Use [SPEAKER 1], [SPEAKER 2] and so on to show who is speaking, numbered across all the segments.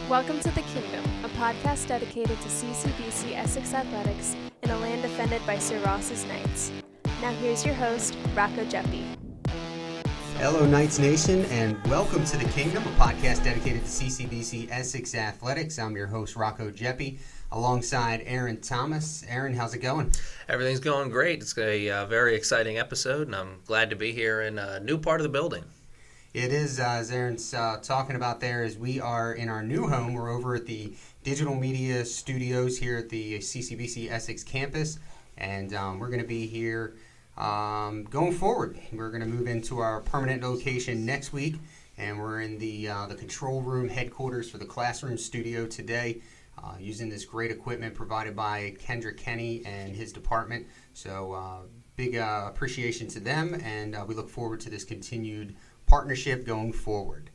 [SPEAKER 1] Welcome to The Kingdom, a podcast dedicated to CCBC Essex Athletics in a land defended by Sir Ross's Knights. Now here's your host, Rocco Jeppy.
[SPEAKER 2] Hello, Knights Nation, and welcome to The Kingdom, a podcast dedicated to CCBC Essex Athletics. I'm your host, Rocco Jeppy, alongside Aaron Thomas. Aaron, how's it going?
[SPEAKER 3] Everything's going great. It's a very exciting episode, and I'm glad to be here in a new part of the building.
[SPEAKER 2] It is, as Aaron's talking about there, as we are in our new home. We're over at the Digital Media Studios here at the CCBC Essex campus, and we're going to be here going forward. We're going to move into our permanent location next week, and we're in the control room headquarters for the classroom studio today, using this great equipment provided by Kendrick Kenney and his department. So big appreciation to them, and we look forward to this continued partnership going forward.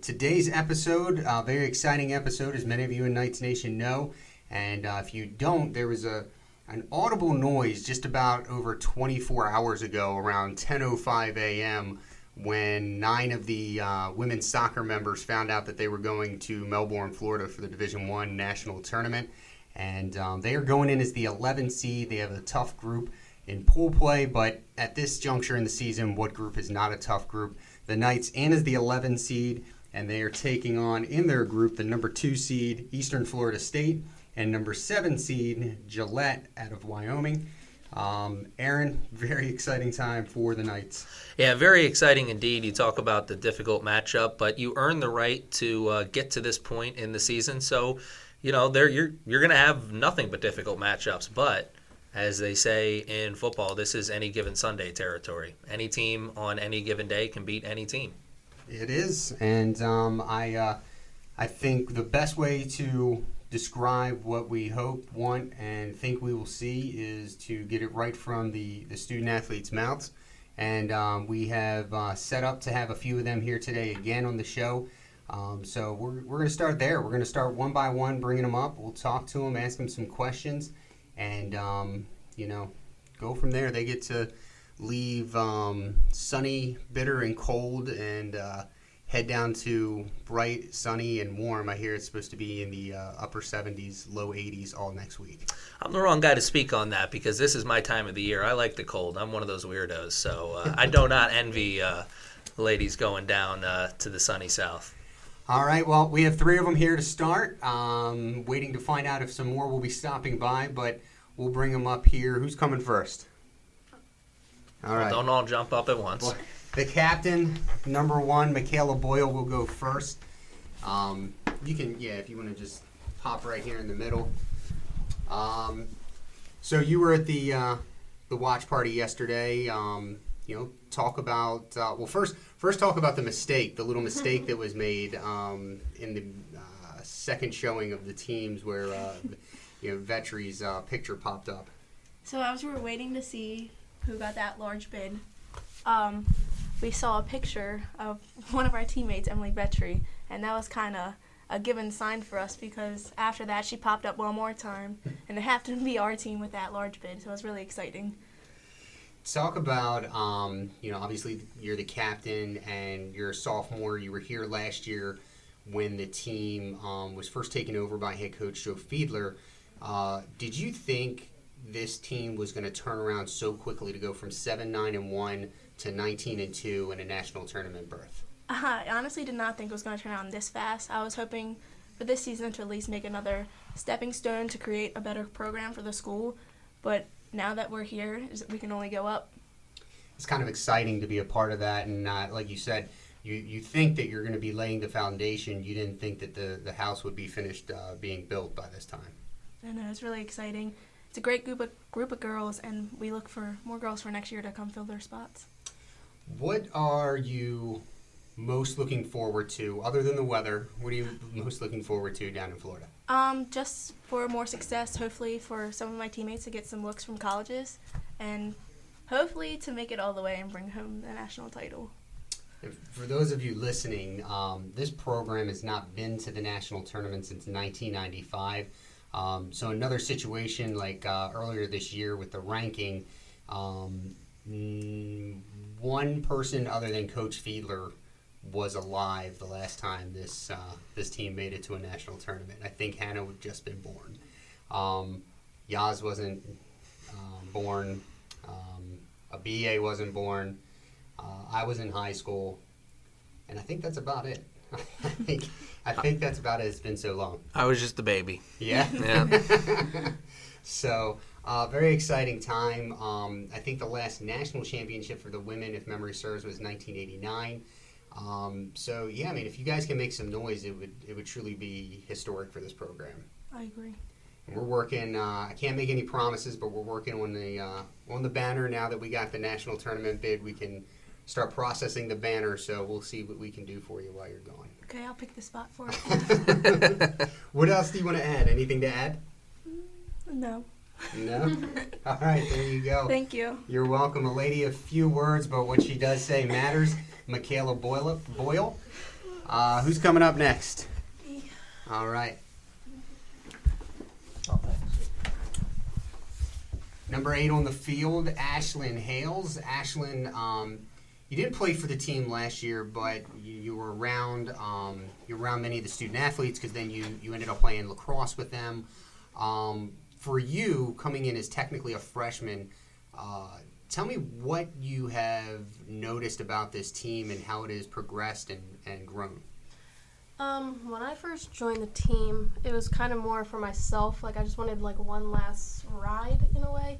[SPEAKER 2] Today's episode, a very exciting episode, as many of you in Knights Nation know, and if you don't, there was an audible noise just about over 24 hours ago, around 10:05 a.m., when 9 of the women's soccer members found out that they were going to Melbourne, Florida for the Division I national tournament, and they are going in as the 11th seed. They have a tough group in pool play, but at this juncture in the season, what group is not a tough group? The Knights in as the 11th seed, and they are taking on in their group the number 2 seed, Eastern Florida State, and number 7 seed, Gillette out of Wyoming. Aaron, very exciting time for the Knights.
[SPEAKER 3] Yeah, very exciting indeed. You talk about the difficult matchup, but you earn the right to get to this point in the season. So, you know, you're going to have nothing but difficult matchups, but as they say in football, this is any given Sunday territory. Any team on any given day can beat any team.
[SPEAKER 2] It is, and I think the best way to describe what we hope, want, and think we will see is to get it right from the student-athletes' mouths. And we have set up to have a few of them here today again on the show. So we're going to start there. We're going to start one by one, bringing them up. We'll talk to them, ask them some questions, and, go from there. They get to leave sunny, bitter, and cold, and head down to bright, sunny, and warm. I hear it's supposed to be in the upper 70s, low 80s all next week.
[SPEAKER 3] I'm the wrong guy to speak on that because this is my time of the year. I like the cold. I'm one of those weirdos. So I do not envy ladies going down to the sunny south.
[SPEAKER 2] All right, well, we have 3 of them here to start. Waiting to find out if some more will be stopping by, but we'll bring them up here. Who's coming first? All right.
[SPEAKER 3] Don't all jump up at once.
[SPEAKER 2] The captain, number 1, Mikayla Boyle, will go first. You can, if you want to just hop right here in the middle. So you were at the watch party yesterday. Talk about first talk about the little mistake that was made in the second showing of the teams where Vetri's picture popped up.
[SPEAKER 4] So as we were waiting to see who got that large bid, we saw a picture of one of our teammates, Emily Vetri, and that was kind of a given sign for us because after that she popped up one more time, and it happened to be our team with that large bid, so it was really exciting.
[SPEAKER 2] Talk about, obviously you're the captain and you're a sophomore. You were here last year when the team was first taken over by head coach Joe Fiedler. Did you think this team was going to turn around so quickly to go from 7-9-1 to 19-2 in a national tournament berth?
[SPEAKER 4] I honestly did not think it was going to turn around this fast. I was hoping for this season to at least make another stepping stone to create a better program for the school, but now that we're here, we can only go up.
[SPEAKER 2] It's kind of exciting to be a part of that, and like you said, you think that you're going to be laying the foundation. You didn't think that the house would be finished being built by this time.
[SPEAKER 4] I know, it's really exciting. It's a great group of girls, and we look for more girls for next year to come fill their spots.
[SPEAKER 2] What are you most looking forward to, other than the weather? What are you most looking forward to down in Florida?
[SPEAKER 4] Just for more success, hopefully for some of my teammates to get some looks from colleges, and hopefully to make it all the way and bring home the national title.
[SPEAKER 2] And for those of you listening, this program has not been to the national tournament since 1995. So another situation like earlier this year with the ranking, one person other than Coach Fiedler was alive the last time this team made it to a national tournament. I think Hannah had just been born. Yaz wasn't born. A BA wasn't born. I was in high school, and I think that's about it. I think that's about it. It's been so long.
[SPEAKER 3] I was just a baby.
[SPEAKER 2] Yeah.
[SPEAKER 3] Yeah.
[SPEAKER 2] So, very exciting time. I think the last national championship for the women, if memory serves, was 1989. So yeah, I mean, if you guys can make some noise, it would truly be historic for this program.
[SPEAKER 4] I agree.
[SPEAKER 2] And we're working. I can't make any promises, but we're working on the banner now that we got the national tournament bid. We can start processing the banner, so we'll see what we can do for you while you're gone.
[SPEAKER 4] Okay, I'll pick the spot for it.
[SPEAKER 2] What else do you want to add? Anything to add?
[SPEAKER 4] No.
[SPEAKER 2] No? All right, there you go.
[SPEAKER 4] Thank you.
[SPEAKER 2] You're welcome. A lady of few words, but what she does say matters. Mikayla Boyle. Who's coming up next?
[SPEAKER 4] Me.
[SPEAKER 2] All right. Number 8 on the field, Ashlyn Hales. Ashlyn, you didn't play for the team last year, but you were around. You were around many of the student athletes because then you ended up playing lacrosse with them. For you, coming in as technically a freshman, tell me what you have noticed about this team and how it has progressed and grown.
[SPEAKER 5] When I first joined the team, it was kind of more for myself. Like, I just wanted, like, one last ride, in a way.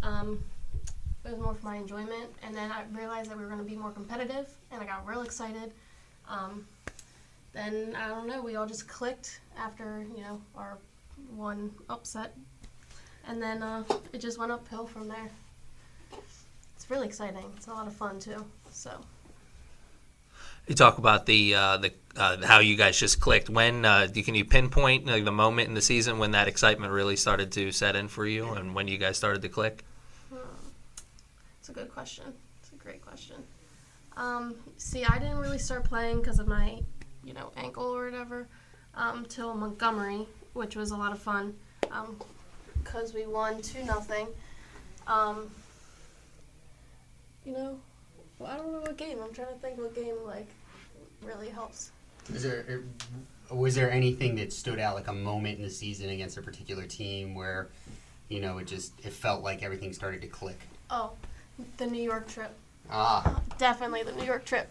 [SPEAKER 5] It was more for my enjoyment. And then I realized that we were going to be more competitive, and I got real excited. Then, I don't know, we all just clicked after, our one upset. And then it just went uphill from there. It's really exciting. It's a lot of fun, too, so...
[SPEAKER 3] You talk about the how you guys just clicked. When can you pinpoint the moment in the season when that excitement really started to set in for you, and when you guys started to click?
[SPEAKER 5] It's a good question. It's a great question. See, I didn't really start playing because of my, ankle or whatever, till Montgomery, which was a lot of fun, because we won 2-0. Well, I don't know what game. I'm trying to think what game, really helps.
[SPEAKER 2] Was there anything that stood out, like a moment in the season against a particular team where, it felt like everything started to click?
[SPEAKER 5] Oh, the New York trip.
[SPEAKER 2] Ah.
[SPEAKER 5] Definitely the New York trip.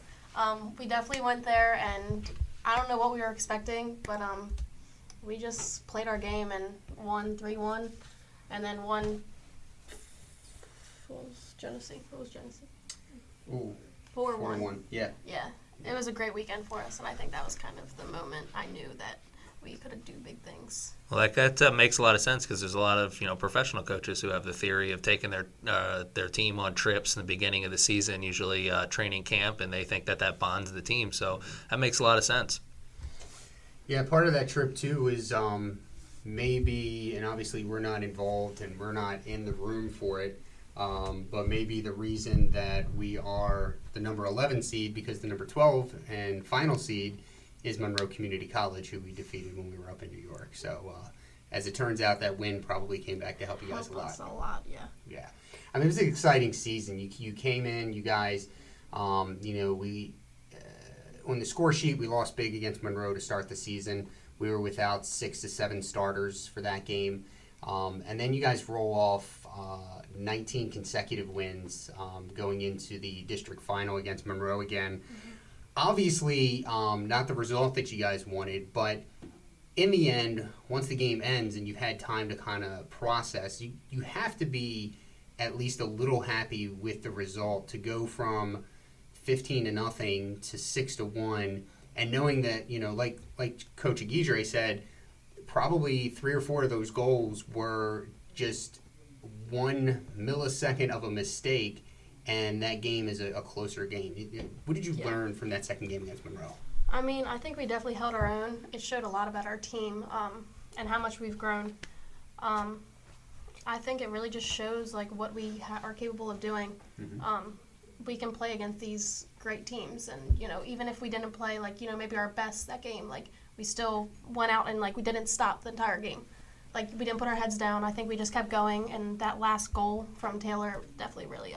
[SPEAKER 5] We definitely went there, and I don't know what we were expecting, but we just played our game and won 3-1, and then won. What was Genesee?
[SPEAKER 2] Ooh.
[SPEAKER 5] 4-1.
[SPEAKER 2] Yeah.
[SPEAKER 5] Yeah. It was a great weekend for us, and I think that was kind of the moment I knew that we could do big things.
[SPEAKER 3] Well, that makes a lot of sense because there's a lot of professional coaches who have the theory of taking their team on trips in the beginning of the season, usually training camp, and they think that bonds the team. So that makes a lot of sense.
[SPEAKER 2] Yeah, part of that trip too is maybe, and obviously we're not involved and we're not in the room for it. But maybe the reason that we are the number 11 seed, because the number 12 and final seed is Monroe Community College, who we defeated when we were up in New York. So as it turns out, that win probably came back to help you guys a lot.
[SPEAKER 5] Us a lot, yeah.
[SPEAKER 2] Yeah. I mean, it was an exciting season. You came in, you guys, we on the score sheet, we lost big against Monroe to start the season. We were without 6 to 7 starters for that game. And then you guys roll off 19 consecutive wins going into the district final against Monroe again. Mm-hmm. Obviously, not the result that you guys wanted, but in the end, once the game ends and you've had time to kind of process, you have to be at least a little happy with the result to go from 15-0 to 6-1, and knowing that, like Coach Aguirre said, probably 3 or 4 of those goals were just 1 millisecond of a mistake, and that game is a closer game. What did you learn from that second game against Monroe?
[SPEAKER 5] I mean, I think we definitely held our own. It showed a lot about our team and how much we've grown. I think it really just shows what we are capable of doing. Mm-hmm. We can play against these great teams, and even if we didn't play maybe our best that game, we still went out and we didn't stop the entire game. We didn't put our heads down. I think we just kept going, and that last goal from Taylor definitely really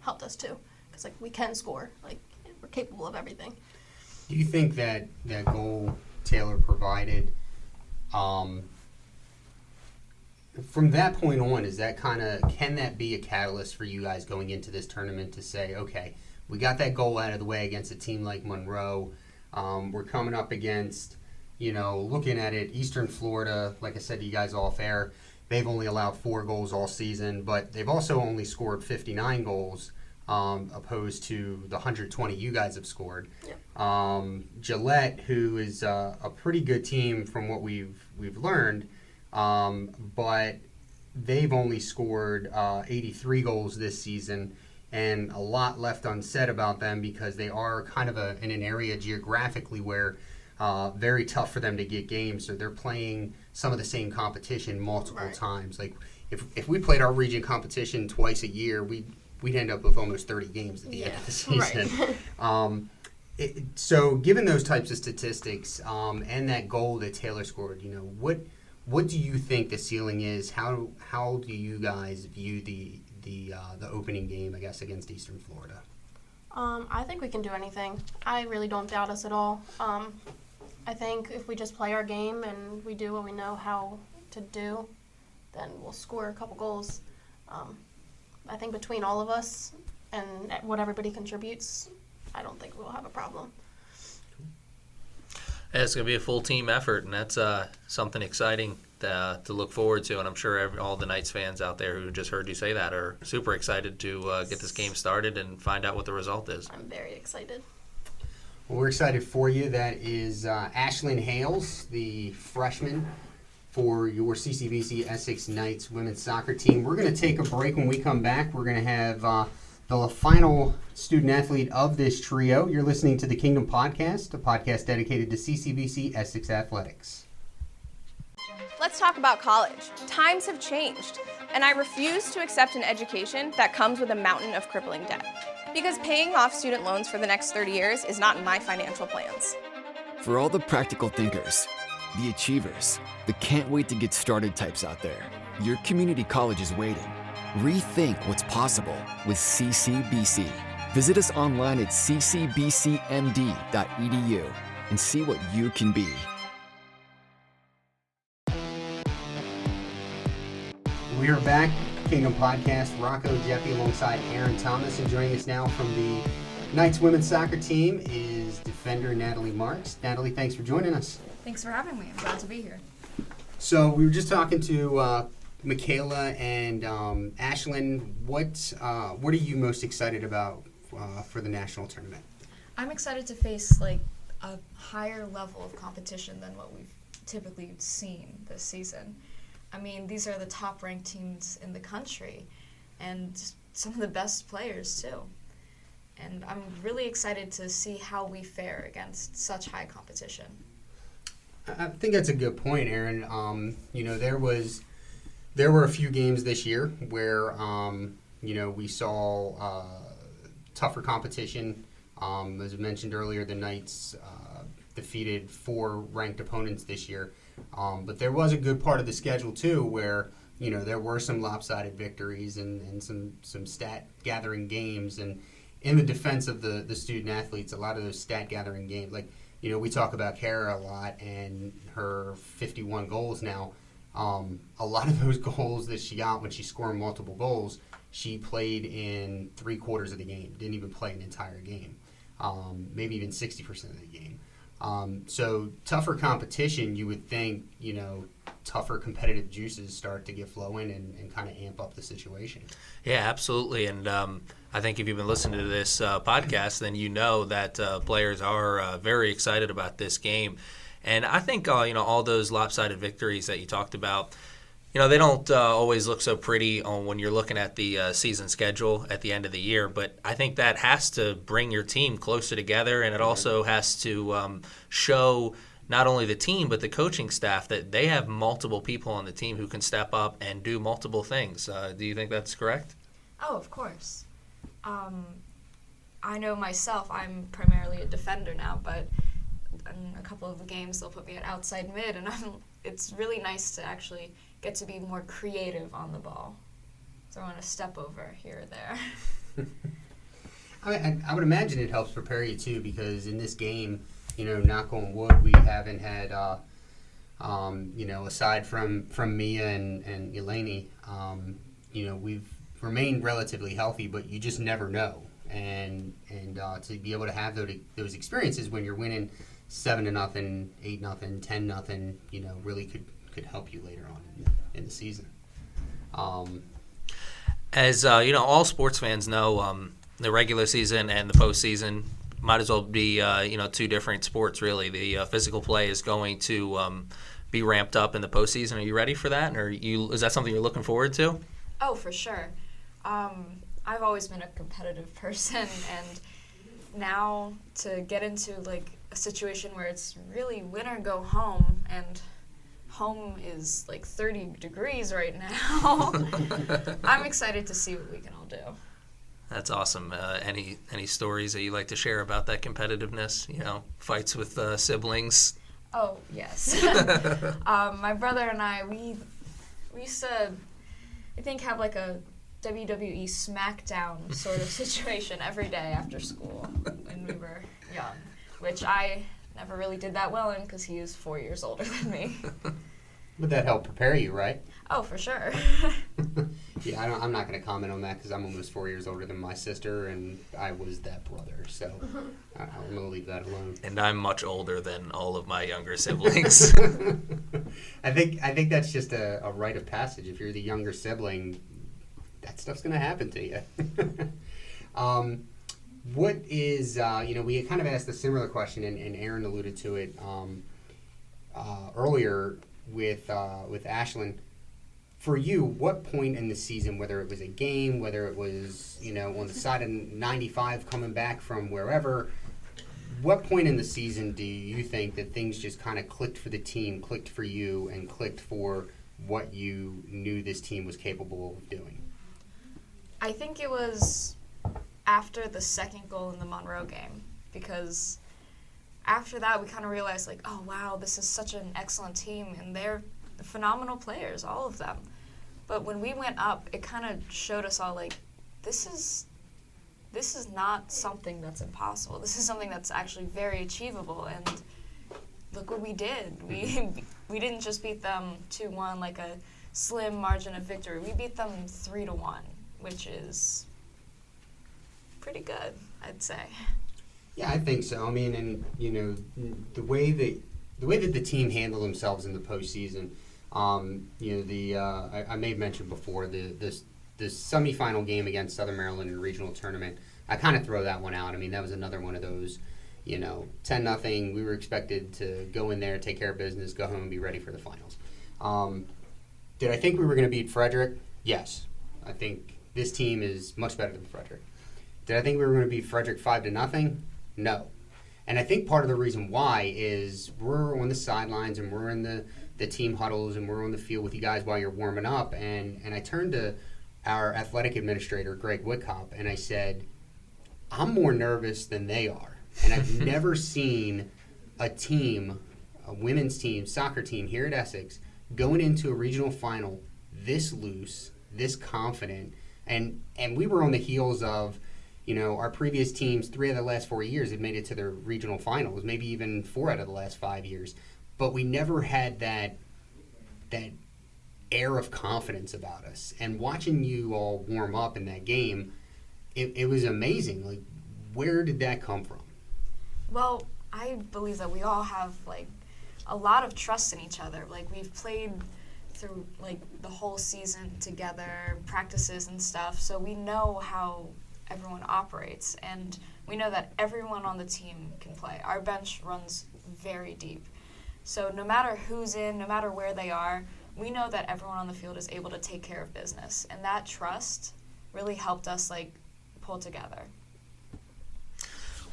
[SPEAKER 5] helped us too, because we can score. We're capable of everything.
[SPEAKER 2] Do you think that goal Taylor provided, from that point on, is that can that be a catalyst for you guys going into this tournament to say, okay, we got that goal out of the way against a team like Monroe. We're coming up against, looking at it, Eastern Florida, like I said to you guys off air, they've only allowed 4 goals all season, but they've also only scored 59 goals. Opposed to the 120 you guys have scored. Yep. Gillette, who is a pretty good team from what we've learned, but they've only scored 83 goals this season, and a lot left unsaid about them because they are kind of in an area geographically where very tough for them to get games, so they're playing some of the same competition multiple times. Like if we played our region competition twice a year, we'd end up with almost 30 games at the end of the season. Right. So given those types of statistics and that goal that Taylor scored, what do you think the ceiling is? How do you guys view the opening game, I guess, against Eastern Florida?
[SPEAKER 5] I think we can do anything. I really don't doubt us at all. I think if we just play our game and we do what we know how to do, then we'll score a couple goals. I think between all of us and what everybody contributes, I don't think we'll have a problem.
[SPEAKER 3] Yeah, it's going to be a full team effort, and that's something exciting to look forward to. And I'm sure all the Knights fans out there who just heard you say that are super excited to get this game started and find out what the result is.
[SPEAKER 5] I'm very excited.
[SPEAKER 2] Well, we're excited for you. That is Ashlyn Hales, the freshman for your CCBC Essex Knights women's soccer team. We're going to take a break. When we come back, we're going to have the final student athlete of this trio. You're listening to the Kingdom Podcast, a podcast dedicated to CCBC Essex Athletics.
[SPEAKER 1] Let's talk about college. Times have changed, and I refuse to accept an education that comes with a mountain of crippling debt. Because paying off student loans for the next 30 years is not in my financial plans.
[SPEAKER 6] For all the practical thinkers, the achievers, the can't wait to get started types out there, your community college is waiting. Rethink what's possible with CCBC. Visit us online at ccbcmd.edu and see what you can be.
[SPEAKER 2] We are back, Kingdom Podcast. Rocco Jeppy alongside Aaron Thomas, and joining us now from the Knights women's soccer team is defender Natalie Marx. Natalie, thanks for joining us.
[SPEAKER 7] Thanks for having me. I'm glad to be here.
[SPEAKER 2] So we were just talking to Mikayla and Ashlyn. What are you most excited about for the national tournament?
[SPEAKER 7] I'm excited to face a higher level of competition than what we've typically seen this season. I mean, these are the top-ranked teams in the country and some of the best players, too. And I'm really excited to see how we fare against such high competition.
[SPEAKER 2] I think that's a good point, Aaron. There were a few games this year where we saw tougher competition. As I mentioned earlier, the Knights defeated 4 ranked opponents this year. But there was a good part of the schedule too, where there were some lopsided victories and some stat gathering games. And in the defense of the student athletes, a lot of those stat gathering games, we talk about Kara a lot and her 51 goals now. A lot of those goals that she got when she scored multiple goals, she played in 3/4 of the game, didn't even play an entire game, maybe even 60% of the game. So tougher competition, you would think, tougher competitive juices start to get flowing and kind of amp up the situation.
[SPEAKER 3] Yeah, absolutely. And I think if you've been listening to this podcast, then you know that players are very excited about this game. And I think, all those lopsided victories that you talked about, they don't always look so pretty when you're looking at the season schedule at the end of the year. But I think that has to bring your team closer together, and it also has to show not only the team but the coaching staff that they have multiple people on the team who can step up and do multiple things. Do you think that's correct?
[SPEAKER 7] Oh, of course. I know myself, I'm primarily a defender now, but in a couple of the games they'll put me at outside mid, and it's really nice to actually get to be more creative on the ball. So I want to step over here or there.
[SPEAKER 2] I would imagine it helps prepare you too, because in this game, knock on wood, we haven't had, aside from Mia and Eleni, we've remained relatively healthy, but you just never know. And to be able to have those experiences when you're winning 7-0, 8-0, 10-0, really could help you later on in the season.
[SPEAKER 3] As all sports fans know, the regular season and the postseason might as well be two different sports. Really, the physical play is going to be ramped up in the postseason. Are you ready for that? Or is that something you're looking forward to?
[SPEAKER 7] Oh, for sure. I've always been a competitive person, and now to get into like a situation where it's really win or go home, and home is like 30 degrees right now. I'm excited to see what we can all do.
[SPEAKER 3] That's awesome. Any stories that you like to share about that competitiveness? Fights with siblings.
[SPEAKER 7] Oh yes. My brother and I, we used to, I think, have like a WWE SmackDown sort of situation every day after school when we were young, which I never really did that well in because he is 4 years older than me.
[SPEAKER 2] But that helped prepare you, right?
[SPEAKER 7] Oh, for sure.
[SPEAKER 2] Yeah, I'm not going to comment on that because I'm almost 4 years older than my sister, and I was that brother, so I'm going to leave that alone.
[SPEAKER 3] And I'm much older than all of my younger siblings.
[SPEAKER 2] I think that's just a rite of passage. If you're the younger sibling, that stuff's going to happen to you. What is, we had kind of asked a similar question, and Aaron alluded to it earlier with Ashlyn. For you, what point in the season, whether it was a game, whether it was, on the side of 95 coming back from wherever, what point in the season do you think that things just kind of clicked for the team, clicked for you, and clicked for what you knew this team was capable of doing?
[SPEAKER 7] I think it was after the second goal in the Monroe game, because after that we kind of realized, like, oh wow, this is such an excellent team, and they're phenomenal players, all of them. But when we went up, it kind of showed us all, like, this is not something that's impossible. This is something that's actually very achievable, and look what we did. We didn't just beat them 2-1 like a slim margin of victory. We beat them 3-1, which is pretty good, I'd say. Yeah,
[SPEAKER 2] I think so. I mean, and the way that the team handled themselves in the postseason, I may have mentioned before the semifinal game against Southern Maryland in the regional tournament. I kind of throw that one out. I mean, that was another one of those, 10-0. We were expected to go in there, take care of business, go home, and be ready for the finals. Did I think we were going to beat Frederick? Yes. I think this team is much better than Frederick. Did I think we were going to beat Frederick 5-0? No. And I think part of the reason why is we're on the sidelines and we're in the team huddles and we're on the field with you guys while you're warming up. And I turned to our athletic administrator, Greg Whitcop, and I said, I'm more nervous than they are. And I've never seen a team, a women's team, soccer team here at Essex, going into a regional final this loose, this confident. And we were on the heels of, our previous teams, 3 out of the last 4 years had made it to the regional finals, maybe even 4 out of the last 5 years. But we never had that air of confidence about us. And watching you all warm up in that game, it was amazing. Like, where did that come from?
[SPEAKER 7] Well, I believe that we all have, like, a lot of trust in each other. Like, we've played through, like, the whole season together, practices and stuff, so we know how everyone operates, and we know that everyone on the team can play. Our bench runs very deep. So no matter who's in, no matter where they are, we know that everyone on the field is able to take care of business, and that trust really helped us, like, pull together.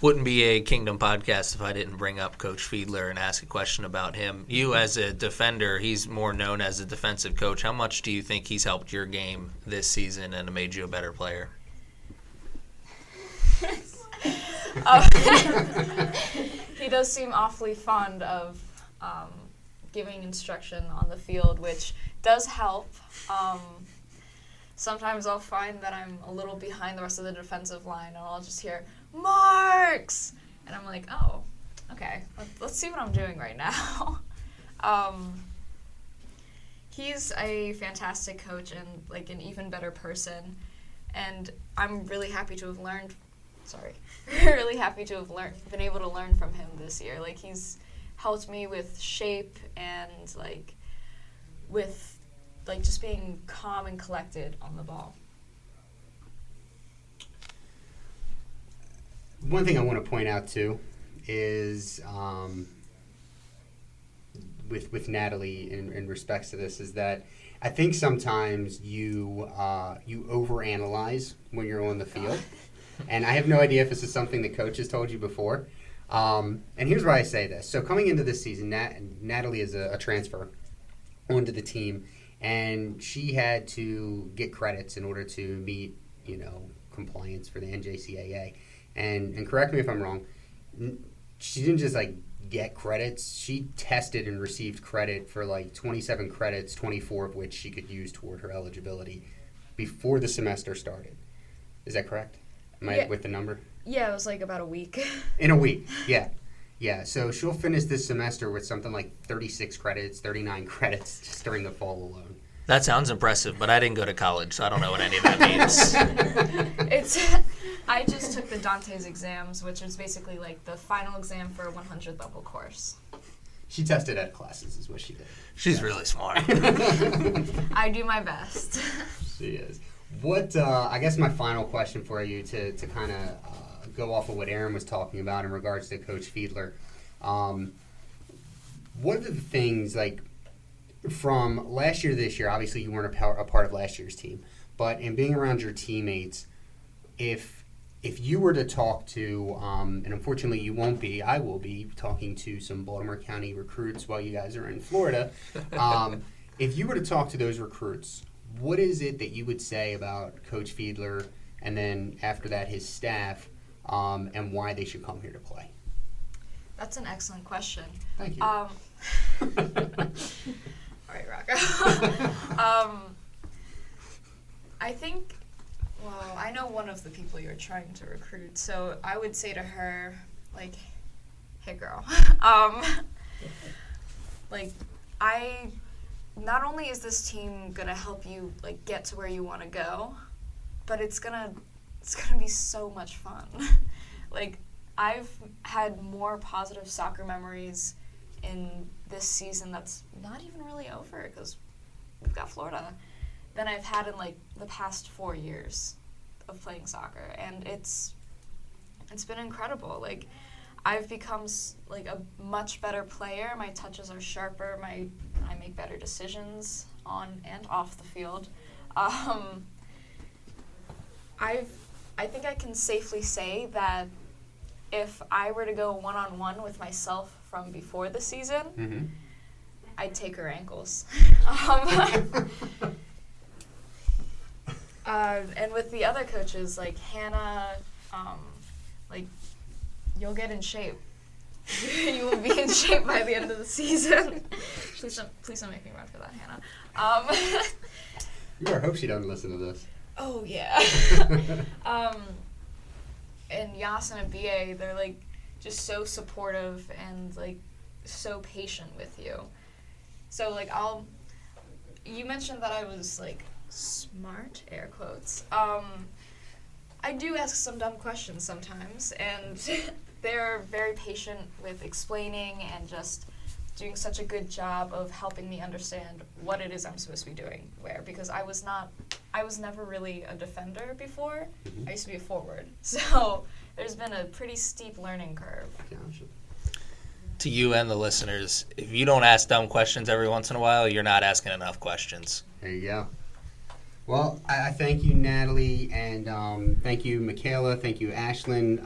[SPEAKER 3] Wouldn't be a Kingdom podcast if I didn't bring up Coach Fiedler and ask a question about him. You as a defender, he's more known as a defensive coach. How much do you think he's helped your game this season and made you a better player?
[SPEAKER 7] He does seem awfully fond of giving instruction on the field, which does help. Sometimes I'll find that I'm a little behind the rest of the defensive line, and I'll just hear, Marx! And I'm like, oh, Okay, let's see what I'm doing right now. He's a fantastic coach and like an even better person, and I'm really happy to have been able to learn from him this year. Like, he's helped me with shape and like with like just being calm and collected on the ball.
[SPEAKER 2] One thing I want to point out too is with Natalie in respects to this is that I think sometimes you overanalyze when you're on the field, and I have no idea if this is something the coach has told you before. And here's why I say this. So coming into this season, Natalie is a transfer onto the team, and she had to get credits in order to meet, compliance for the NJCAA. And correct me if I'm wrong, she didn't just like get credits. She tested and received credit for like 27 credits, 24 of which she could use toward her eligibility before the semester started. Is that correct? Am I with the number?
[SPEAKER 7] Yeah, it was like about a week.
[SPEAKER 2] In a week, yeah. Yeah, so she'll finish this semester with something like 36 credits, 39 credits just during the fall alone.
[SPEAKER 3] That sounds impressive, but I didn't go to college, so I don't know what any of that means.
[SPEAKER 7] I just took the Dante's exams, which is basically like the final exam for a 100 level course.
[SPEAKER 2] She tested at classes is what she did.
[SPEAKER 3] She's really smart.
[SPEAKER 7] I do my best.
[SPEAKER 2] She is. What, I guess my final question for you to kind of go off of what Aaron was talking about in regards to Coach Fiedler. What are the things, like, from last year to this year, obviously you weren't a part of last year's team, but in being around your teammates, if you were to talk to, and unfortunately you won't be, I will be talking to some Baltimore County recruits while you guys are in Florida. If you were to talk to those recruits, what is it that you would say about Coach Fiedler and then after that his staff and why they should come here to play?
[SPEAKER 7] That's an excellent question.
[SPEAKER 2] Thank you.
[SPEAKER 7] All right, Rocco. I think, well, I know one of the people you're trying to recruit, so I would say to her, like, hey, girl. Not only is this team gonna help you like get to where you want to go, but it's gonna be so much fun. Like, I've had more positive soccer memories in this season that's not even really over because we've got Florida than I've had in like the past 4 years of playing soccer, and it's been incredible. Like, I've become like a much better player. My touches are sharper. I make better decisions on and off the field. I think I can safely say that if I were to go one-on-one with myself from before the season, I'd take her ankles. And with the other coaches, like Hannah, like, you'll get in shape. You will be in shape by the end of the season. Please don't make me run for that, Hannah.
[SPEAKER 2] You better hope she doesn't listen to this.
[SPEAKER 7] Oh, yeah. And Yasin and BA, they're, like, just so supportive and, like, so patient with you. So, like, you mentioned that I was, like, smart, air quotes. I do ask some dumb questions sometimes, and they're very patient with explaining and just doing such a good job of helping me understand what it is I'm supposed to be doing where, because I was never really a defender before. I used to be a forward. So there's been a pretty steep learning curve.
[SPEAKER 2] Gotcha.
[SPEAKER 3] To you and the listeners, if you don't ask dumb questions every once in a while, you're not asking enough questions.
[SPEAKER 2] There you go. Well, I thank you, Natalie, and thank you, Mikayla. Thank you, Ashlyn,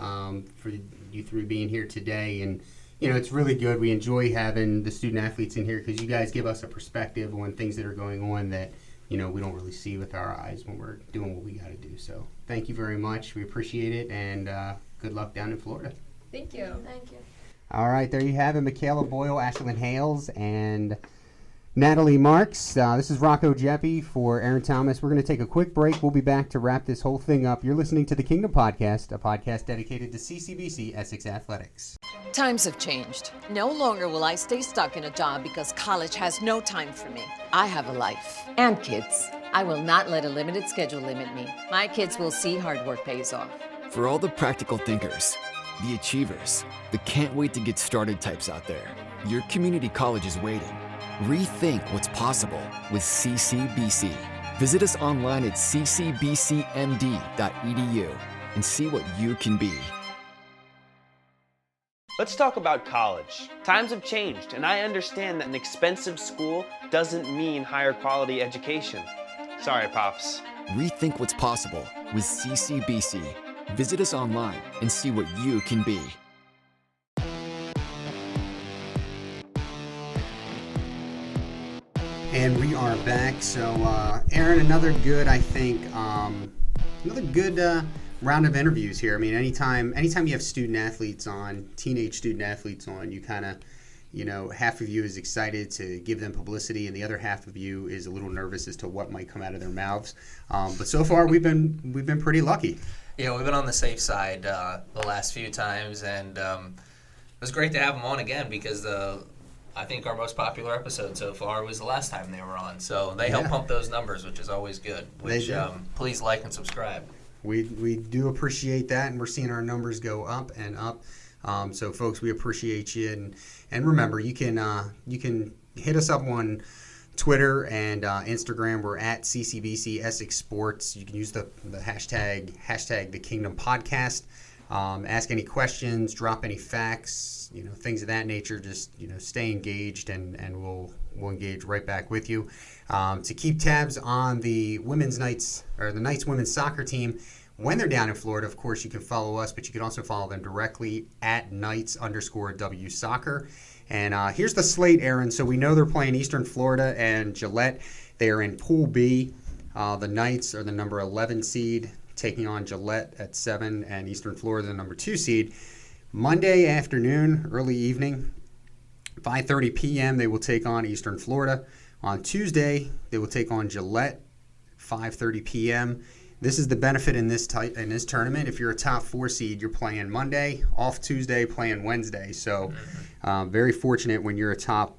[SPEAKER 2] for you three being here today. And, it's really good. We enjoy having the student athletes in here because you guys give us a perspective on things that are going on that, we don't really see with our eyes when we're doing what we got to do. So thank you very much. We appreciate it, and good luck down in Florida.
[SPEAKER 7] Thank you.
[SPEAKER 5] Thank you.
[SPEAKER 2] All right, there you have it, Mikayla Boyle, Ashlyn Hales, and Natalie Marx. This is Rocco Jeppy for Aaron Thomas. We're going to take a quick break. We'll be back to wrap this whole thing up. You're listening to the Kingdom Podcast, a podcast dedicated to CCBC Essex Athletics.
[SPEAKER 8] Times have changed. No longer will I stay stuck in a job because college has no time for me. I have a life. And kids. I will not let a limited schedule limit me. My kids will see hard work pays off.
[SPEAKER 6] For all the practical thinkers, the achievers, the can't wait to get started types out there, your community college is waiting. Rethink what's possible with CCBC. Visit us online at ccbcmd.edu and see what you can be.
[SPEAKER 9] Let's talk about college. Times have changed, and I understand that an expensive school doesn't mean higher quality education. Sorry, Pops.
[SPEAKER 6] Rethink what's possible with CCBC. Visit us online and see what you can be.
[SPEAKER 2] And we are back. So, Aaron, another good round of interviews here. I mean, anytime you have student athletes on, teenage student athletes on, you kind of, half of you is excited to give them publicity, and the other half of you is a little nervous as to what might come out of their mouths. But so far, we've been pretty lucky.
[SPEAKER 3] Yeah, we've been on the safe side the last few times, and it was great to have them on again because I think our most popular episode so far was the last time they were on. So they help pump those numbers, which is always good. Which please like and subscribe.
[SPEAKER 2] We do appreciate that, and we're seeing our numbers go up and up. So folks, we appreciate you, and remember, you can hit us up on Twitter and Instagram. We're at CCBC Essex Sports. You can use the hashtag the Kingdom Podcast. Ask any questions, drop any facts, things of that nature. Just stay engaged, and we'll engage right back with you. To keep tabs on the Knights women's soccer team when they're down in Florida, of course, you can follow us, but you can also follow them directly at Knights_W Soccer. And here's the slate, Aaron. So we know they're playing Eastern Florida and Gillette. They are in Pool B. The Knights are the number 11 seed, taking on Gillette at 7, and Eastern Florida, the number 2 seed. Monday afternoon, early evening, 5:30 p.m., they will take on Eastern Florida. On Tuesday, they will take on Gillette, 5:30 p.m. This is the benefit in this tournament. If you're a top 4 seed, you're playing Monday, off Tuesday, playing Wednesday. So very fortunate when you're a top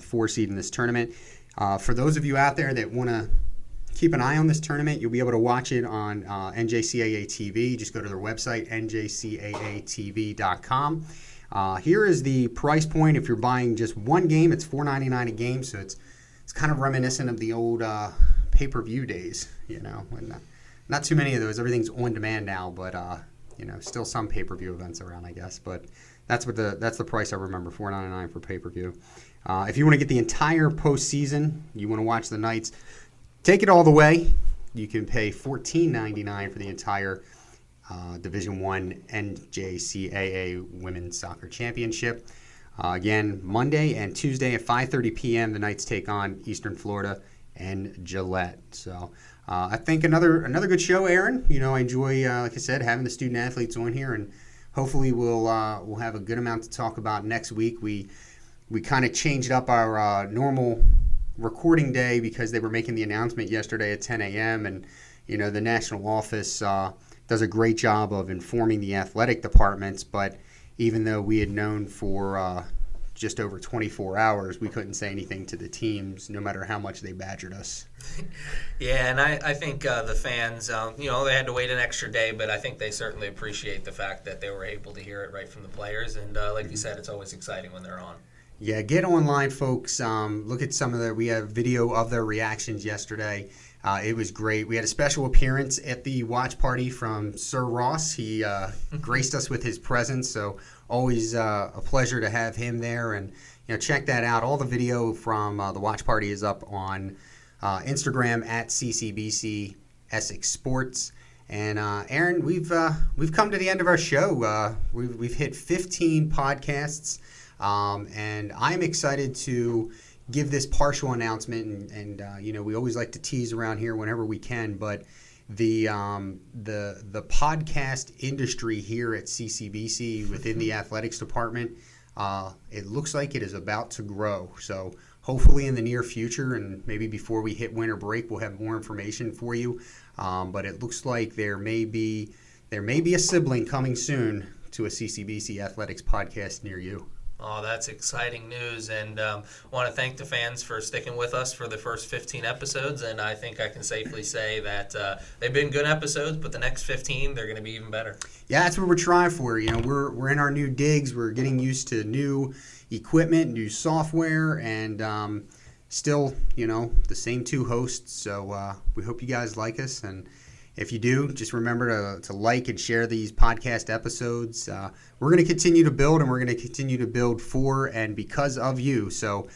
[SPEAKER 2] 4 seed in this tournament. For those of you out there that want to keep an eye on this tournament, you'll be able to watch it on NJCAA TV. Just go to their website, njcaatv.com. Here is the price point. If you're buying just one game, it's $4.99 a game. So it's kind of reminiscent of the old pay-per-view days, when not too many of those. Everything's on demand now, but still some pay-per-view events around, I guess. But that's the price I remember, $4.99 for pay-per-view. If you want to get the entire postseason, you want to watch the Knights, take it all the way, you can pay $14.99 for the entire Division I NJCAA Women's Soccer Championship. Again, Monday and Tuesday at 5:30 p.m., the Knights take on Eastern Florida and Gillette. So I think another good show, Aaron. I enjoy, like I said, having the student athletes on here, and hopefully we'll have a good amount to talk about next week. We kind of changed up our normal recording day because they were making the announcement yesterday at 10 a.m. and the national office does a great job of informing the athletic departments, but even though we had known for just over 24 hours, we couldn't say anything to the teams, no matter how much they badgered us.
[SPEAKER 3] Yeah, and I think the fans, they had to wait an extra day, but I think they certainly appreciate the fact that they were able to hear it right from the players. And like you said, it's always exciting when they're on.
[SPEAKER 2] Yeah, get online, folks. Look at we have video of their reactions yesterday. It was great. We had a special appearance at the watch party from Sir Ross. He graced us with his presence, so always a pleasure to have him there. And check that out. All the video from the watch party is up on Instagram at CCBC Essex Sports. And Aaron, we've come to the end of our show. We've hit 15 podcasts, and I'm excited to give this partial announcement, and we always like to tease around here whenever we can, but the podcast industry here at CCBC within the athletics department, it looks like it is about to grow. So hopefully in the near future, and maybe before we hit winter break, we'll have more information for you. But it looks like there may be a sibling coming soon to a CCBC Athletics podcast near you.
[SPEAKER 3] Oh, that's exciting news, and want to thank the fans for sticking with us for the first 15 episodes, and I think I can safely say that they've been good episodes, but the next 15, they're going to be even better.
[SPEAKER 2] Yeah, that's what we're trying for. We're in our new digs. We're getting used to new equipment, new software, and still, the same two hosts. So we hope you guys like us, and if you do, just remember to like and share these podcast episodes. We're going to continue to build, and we're going to continue to build for and because of you. So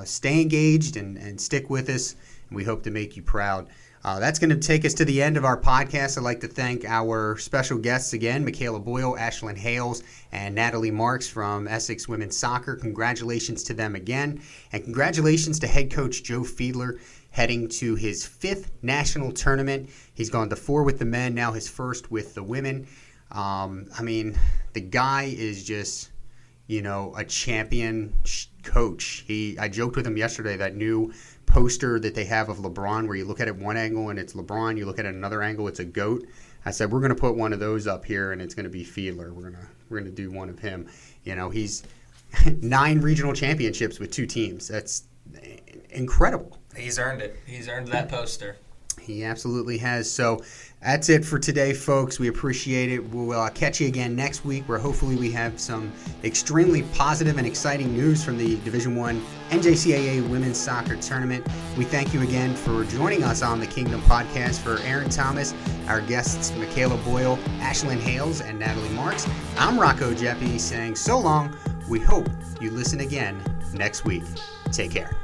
[SPEAKER 2] stay engaged and stick with us, and we hope to make you proud. That's going to take us to the end of our podcast. I'd like to thank our special guests again, Mikayla Boyle, Ashlyn Hales, and Natalie Marx from Essex Women's Soccer. Congratulations to them again. And congratulations to head coach Joe Fiedler, heading to his 5th national tournament. He's gone to 4 with the men, now his first with the women. The guy is just, a champion coach. I joked with him yesterday, that new poster that they have of LeBron where you look at it one angle and it's LeBron, you look at it another angle, it's a GOAT. I said, we're going to put one of those up here, and it's going to be Fiedler. We're going to do one of him. He's 9 regional championships with 2 teams. That's incredible.
[SPEAKER 3] He's earned it. He's earned that poster.
[SPEAKER 2] He absolutely has. So that's it for today, folks. We appreciate it. We'll catch you again next week, where hopefully we have some extremely positive and exciting news from the Division I NJCAA Women's Soccer Tournament. We thank you again for joining us on the Kingdom Podcast. For Aaron Thomas, our guests Mikayla Boyle, Ashlyn Hales, and Natalie Marx, I'm Rocco Jeppe saying so long. We hope you listen again next week. Take care.